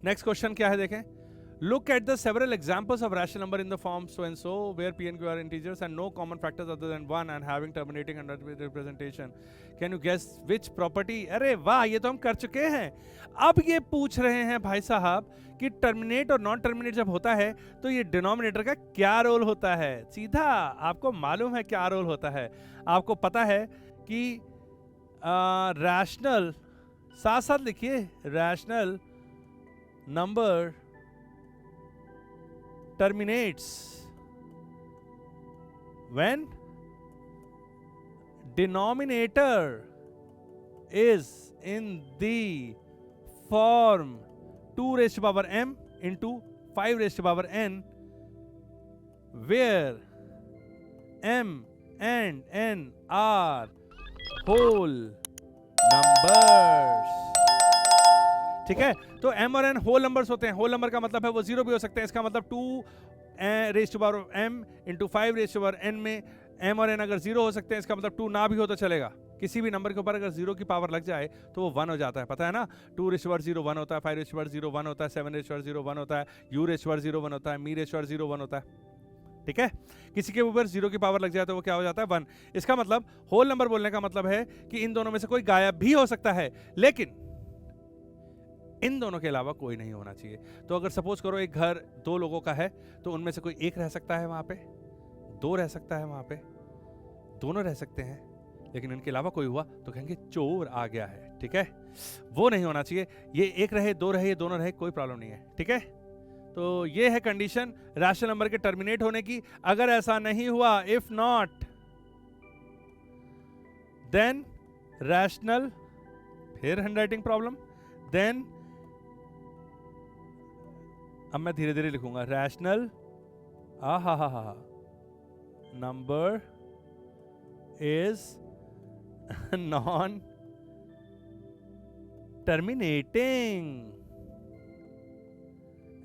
Next question क्या है देखें. Look at the several examples of rational number in the form so and so where p and q are integers and no common factors other than 1 and having terminating and representation. Can you guess which property? अरे वाह, ये तो हम कर चुके हैं. अब ये पूछ रहे हैं भाई साहब कि टर्मिनेट और नॉन टर्मिनेट जब होता है तो ये डिनोमिनेटर का क्या रोल होता है. सीधा आपको मालूम है क्या रोल होता है. आपको पता है कि रैशनल, साथ साथ लिखिए, rational number terminates when denominator is in the form 2 raised to power m into 5 raised to power n, where m and n are whole numbers. ठीक है, तो m और n होल नंबर्स होते हैं. होल नंबर का मतलब है वो जीरो भी हो सकते हैं. इसका मतलब 2 raise to power m into 5 raise to power n में m और n अगर जीरो हो सकते हैं, इसका मतलब 2 ना भी हो तो चलेगा. किसी भी नंबर के ऊपर अगर जीरो की पावर लग जाए तो वो 1 हो जाता है, पता है ना. 2 रेज़ टू पावर 0 1 होता है, 5 रेज़ टू पावर 0 1 होता है, 7 रेज़ टू पावर 0 1 होता है, u रेज़ टू पावर 0 1 होता है, मी रेज़ टू पावर 0 1 होता है. ठीक है, किसी के ऊपर जीरो की पावर लग जाए तो वो क्या हो जाता है, 1. इसका मतलब होल नंबर बोलने का मतलब है कि इन दोनों में से कोई गायब भी हो सकता है, लेकिन इन दोनों के अलावा कोई नहीं होना चाहिए. तो अगर सपोज करो एक घर 2 लोगों का है तो उनमें से कोई एक रह सकता है वहां पे, 2 रह सकता है वहां पे, दोनों रह सकते हैं, लेकिन इनके अलावा कोई हुआ तो कहेंगे चोर आ गया है. ठीक है, वो नहीं होना चाहिए. ये एक रहे, 2 रहे, दोनों रहे, कोई प्रॉब्लम नहीं है. ठीक है, तो ये है कंडीशन रैशनल नंबर के टर्मिनेट होने की. अगर ऐसा नहीं हुआ, इफ नॉट देन रैशनल, फिर हैंडराइटिंग प्रॉब्लम, देन अब मैं धीरे धीरे लिखूंगा, rational number is non terminating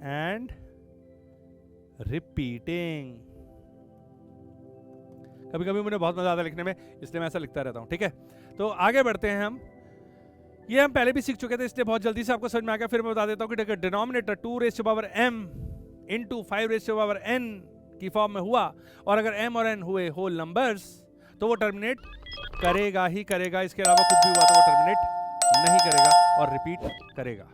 and repeating. कभी कभी मुझे बहुत मजा आता है लिखने में, इसलिए मैं ऐसा लिखता रहता हूं. ठीक है, तो आगे बढ़ते हैं हम. ये हम पहले भी सीख चुके थे, इसलिए बहुत जल्दी से आपको समझ में आ गया. फिर मैं बता देता हूँ कि denominator 2 raise to power m into 5 raise to power n की फॉर्म में हुआ, और अगर m और n हुए होल नंबर्स तो वो टर्मिनेट करेगा ही करेगा. इसके अलावा कुछ भी हुआ तो वो टर्मिनेट नहीं करेगा और रिपीट करेगा.